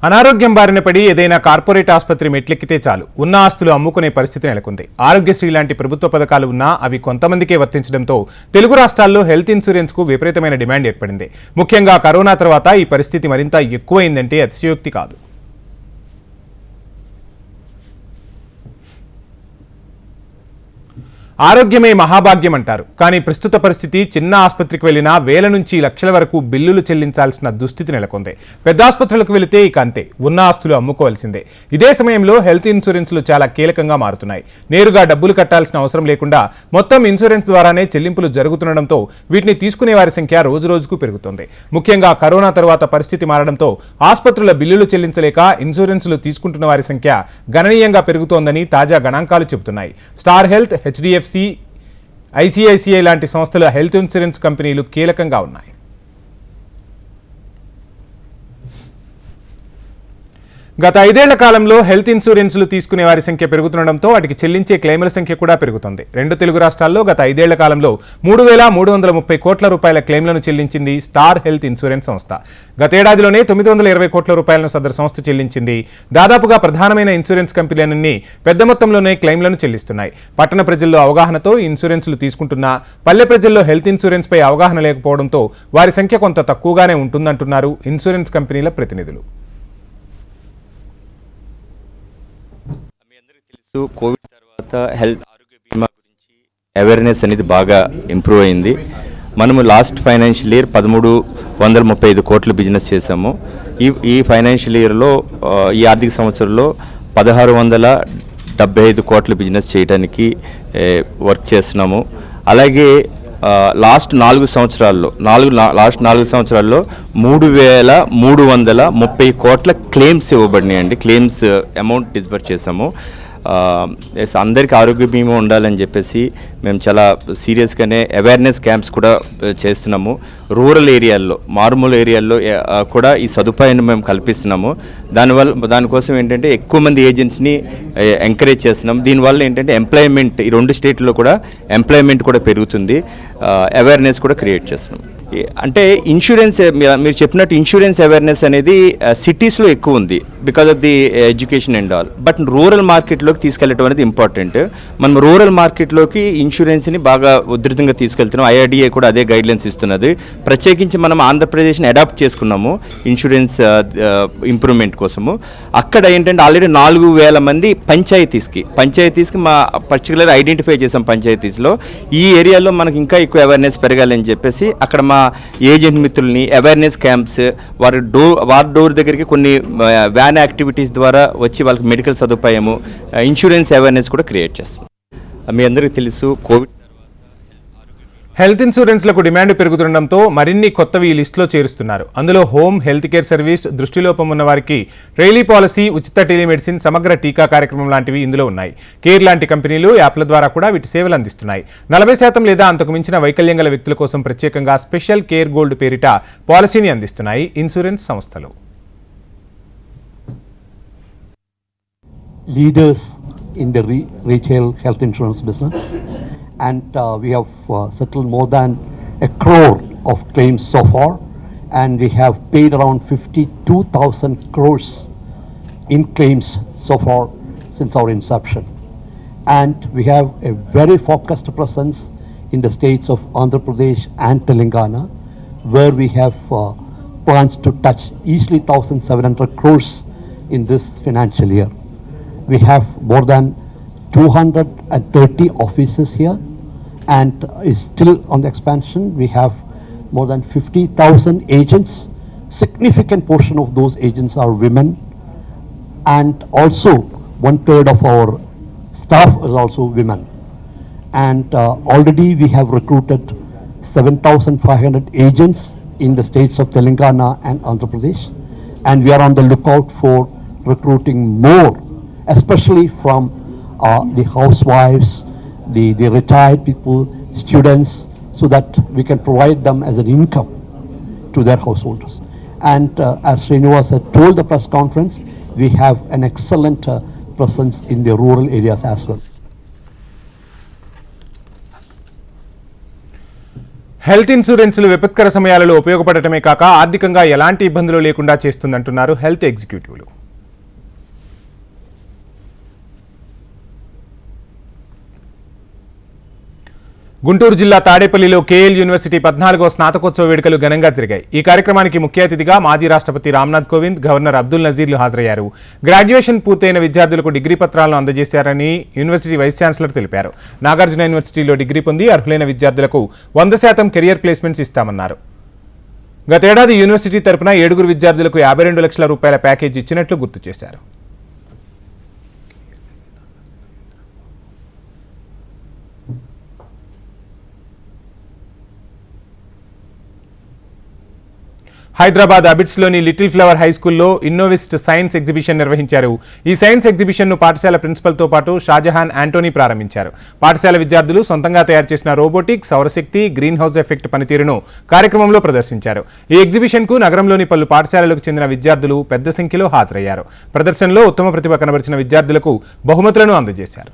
అనారోగ్యం బారిన పడి ఏదైనా కార్పొరేట్ ఆసుపత్రి మెట్లెక్కితే చాలు ఉన్న ఆస్తులు అమ్ముకునే పరిస్థితి నెలకొంది. ఆరోగ్యశ్రీ లాంటి ప్రభుత్వ పథకాలు ఉన్నా అవి కొంతమందికే వర్తించడంతో తెలుగు రాష్ట్రాల్లో హెల్త్ ఇన్సూరెన్స్ కు విపరీతమైన డిమాండ్ ఏర్పడింది. ముఖ్యంగా కరోనా తర్వాత ఈ పరిస్థితి మరింత ఎక్కువైందంటే అతిశయోక్తి కాదు. ఆరోగ్యమే మహాభాగ్యం అంటారు. కానీ ప్రస్తుత పరిస్థితి చిన్న ఆసుపత్రికి వెళ్లినా వేల నుంచి లక్షల వరకు బిల్లులు చెల్లించాల్సిన దుస్థితి నెలకొంది. పెద్ద ఆసుపత్రులకు వెళితే ఇక అంతే, ఉన్న ఆస్తులు అమ్ముకోవాల్సిందే. ఇదే సమయంలో హెల్త్ ఇన్సూరెన్స్లు చాలా కీలకంగా మారుతున్నాయి. నేరుగా డబ్బులు కట్టాల్సిన అవసరం లేకుండా మొత్తం ఇన్సూరెన్స్ ద్వారానే చెల్లింపులు జరుగుతుండటంతో వీటిని తీసుకునే వారి సంఖ్య రోజురోజుకు పెరుగుతోంది. ముఖ్యంగా కరోనా తర్వాత పరిస్థితి మారడంతో ఆసుపత్రుల బిల్లులు చెల్లించలేక ఇన్సూరెన్స్లు తీసుకుంటున్న వారి సంఖ్య గణనీయంగా పెరుగుతోందని తాజా గణాంకాలు చెబుతున్నాయి. స్టార్ హెల్త్, HDFC, ICICI లాంటి సంస్థల హెల్త్ ఇన్సూరెన్స్ కంపెనీలు కీలకంగా ఉన్నాయి. గత 5 ఏళ్ల కాలంలో హెల్త్ ఇన్సూరెన్స్లు తీసుకునే వారి సంఖ్య పెరుగుతుండటంతో వాటికి చెల్లించే క్లెయిముల సంఖ్య కూడా పెరుగుతోంది. 2 తెలుగు రాష్ట్రాల్లో గత 5 ఏళ్ల కాలంలో 3,330 కోట్ల రూపాయల క్లెయిమ్లను చెల్లించింది స్టార్ హెల్త్ ఇన్సూరెన్స్ సంస్థ. గతేడాదిలోనే 920 కోట్ల రూపాయలను సదరు సంస్థ చెల్లించింది. దాదాపుగా ప్రధానమైన ఇన్సూరెన్స్ కంపెనీలన్నీ పెద్ద మొత్తంలోనే క్లెయిమ్లను చెల్లిస్తున్నాయి. పట్టణ ప్రజల్లో అవగాహనతో ఇన్సూరెన్స్లు తీసుకుంటున్నా పల్లె ప్రజల్లో హెల్త్ ఇన్సూరెన్స్ పై అవగాహన లేకపోవడంతో వారి సంఖ్య కొంత తక్కువగానే ఉంటుందంటున్నారు ఇన్సూరెన్స్ కంపెనీల ప్రతినిధులు. కోవిడ్ తర్వాత హెల్త్ ఆరోగ్య బీమా గురించి అవేర్నెస్ అనేది బాగా ఇంప్రూవ్ అయింది. మనము లాస్ట్ ఫైనాన్షియల్ ఇయర్ 1335 కోట్ల బిజినెస్ చేసాము. ఈ ఫైనాన్షియల్ ఇయర్లో ఈ ఆర్థిక సంవత్సరంలో 1675 కోట్ల బిజినెస్ చేయడానికి వర్క్ చేస్తున్నాము. అలాగే లాస్ట్ 4 సంవత్సరాల్లో 3330 కోట్ల క్లెయిమ్స్ ఇవ్వబడినాయండి. క్లెయిమ్స్ అమౌంట్ డిస్బర్స్ చేసాము. అందరికీ ఆరోగ్య బీమా ఉండాలని చెప్పేసి మేము చాలా సీరియస్గానే అవేర్నెస్ క్యాంప్స్ కూడా చేస్తున్నాము. రూరల్ ఏరియాల్లో, మారుమూల ఏరియాల్లో కూడా ఈ సదుపాయాన్ని మేము కల్పిస్తున్నాము. దానికోసం ఏంటంటే ఎక్కువ మంది ఏజెంట్స్ని ఎంకరేజ్ చేస్తున్నాము. దీనివల్ల ఏంటంటే ఎంప్లాయ్మెంట్, ఈ 2 స్టేట్లో కూడా ఎంప్లాయ్మెంట్ కూడా పెరుగుతుంది. అవేర్నెస్ కూడా క్రియేట్ చేస్తున్నాం. అంటే ఇన్సూరెన్స్, మీరు చెప్పినట్టు ఇన్సూరెన్స్ అవేర్నెస్ అనేది సిటీస్లో ఎక్కువ ఉంది because of the education and all. But rural మార్కెట్లోకి తీసుకెళ్ళటం అనేది ఇంపార్టెంట్. మనం రూరల్ మార్కెట్లోకి ఇన్సూరెన్స్ని బాగా ఉధృతంగా తీసుకెళ్తున్నాం. IRDA కూడా అదే గైడ్లైన్స్ ఇస్తున్నది. ప్రత్యేకించి మనం ఆంధ్రప్రదేశ్ని అడాప్ట్ చేసుకున్నాము ఇన్సూరెన్స్ ఇంప్రూవ్మెంట్ కోసము. అక్కడ ఏంటంటే ఆల్రెడీ 4000 మంది పంచాయతీస్కి మా పర్టికులర్ ఐడెంటిఫై చేసాం. పంచాయతీస్లో ఈ ఏరియాలో మనకి ఇంకా ఎక్కువ అవేర్నెస్ పెరగాలని చెప్పేసి అక్కడ మా ఏజెంట్ మిత్రుల్ని అవేర్నెస్ క్యాంప్స్, వారి డోర్ దగ్గరికి కొన్ని వ్యాన్ యాక్టివిటీస్ ద్వారా వచ్చి వాళ్ళకి మెడికల్ సదుపాయము, ఇన్సూరెన్స్ అవేర్నెస్ కూడా క్రియేట్ చేస్తాం. మీ అందరికీ తెలుసు, కోవిడ్ హెల్త్ ఇన్సూరెన్స్లకు డిమాండ్ పెరుగుతుండటంతో మరిన్ని కొత్తవి ఈ లిస్టులో చేరుస్తున్నారు. అందులో హోమ్ హెల్త్ కేర్ సర్వీస్, దృష్టిలోపం ఉన్న వారికి రైలీ పాలసీ, ఉచిత టెలిమెడిసిన్, సమగ్ర టీకా కార్యక్రమం లాంటివి ఇందులో ఉన్నాయి. కేర్ లాంటి కంపెనీలు యాప్ల ద్వారా కూడా వీటి సేవలు అందిస్తున్నాయి. 40% లేదా అంతకు మించిన వైకల్యం గల వ్యక్తుల కోసం ప్రత్యేకంగా స్పెషల్ కేర్ గోల్డ్ పేరిట పాలసీని అందిస్తున్నాయి ఇన్సూరెన్స్ సంస్థలు. Leaders in the retail health insurance business, and we have settled more than 1 crore of claims so far, and we have paid around 52,000 crores in claims so far since our inception. And we have a very focused presence in the states of Andhra Pradesh and Telangana, where we have plans to touch easily 1,700 crores in this financial year. We have more than 230 offices here, and is still on the expansion. We have more than 50,000 agents. Significant portion of those agents are women, and also 1/3 of our staff is also women. And already we have recruited 7,500 agents in the states of Telangana and Andhra Pradesh, and we are on the lookout for recruiting more, especially from the housewives, the retired people, students, so that we can provide them as an income to their householders. And as Srinivas had told the press conference, we have an excellent presence in the rural areas as well. Health ఇన్సూరెన్స్లు విపత్కర సమయాలలో ఉపయోగపడటమే కాక ఆర్థికంగా ఎలాంటి ఇబ్బందులు లేకుండా చేస్తుందంటున్నారు health ఎగ్జిక్యూటివ్లు. Guntur జిల్లా తాడేపల్లిలో కేఎల్ యూనివర్సిటీ 14వ స్నాతకోత్సవ వేడుకలు ఘనంగా జరిగాయి. ఈ కార్యక్రమానికి ముఖ్య అతిథిగా మాజీ రాష్ట్రపతి రామ్నాథ్ కోవింద్, గవర్నర్ అబ్దుల్ నజీర్లు హాజరయ్యారు. గ్రాడ్యుయేషన్ పూర్తయిన విద్యార్థులకు డిగ్రీ పత్రాలను అందజేశారని యూనివర్సిటీ వైస్ ఛాన్సలర్ తెలిపారు. నాగార్జున యూనివర్సిటీలో డిగ్రీ పొంది అర్హులైన విద్యార్థులకు 100% కెరియర్ ప్లేస్మెంట్స్ ఇస్తామన్నారు. గతేడాది యూనివర్సిటీ తరపున 7 విద్యార్థులకు 52 లక్షల రూపాయల ప్యాకేజ్ ఇచ్చినట్లు గుర్తు చేశారు. హైదరాబాద్ అబిడ్స్లోని లిటిల్ ఫ్లవర్ హై స్కూల్లో ఇన్నోవిస్ట్ సైన్స్ ఎగ్జిబిషన్ నిర్వహించారు. ఈ సైన్స్ ఎగ్జిబిషన్ను పాఠశాల ప్రిన్సిపల్తో పాటు షాజహాన్ యాంటోనీ ప్రారంభించారు. పాఠశాల విద్యార్థులు సొంతంగా తయారు చేసిన రోబోటిక్, సౌరశక్తి, గ్రీన్ హౌస్ ఎఫెక్ట్ పనితీరును కార్యక్రమంలో ప్రదర్శించారు. ఈ ఎగ్జిబిషన్కు నగరంలోని పలు పాఠశాలలకు చెందిన విద్యార్థులు పెద్ద సంఖ్యలో హాజరయ్యారు. ప్రదర్శనలో ఉత్తమ ప్రతిభ కనబరిచిన విద్యార్థులకు బహుమతులను అందజేశారు.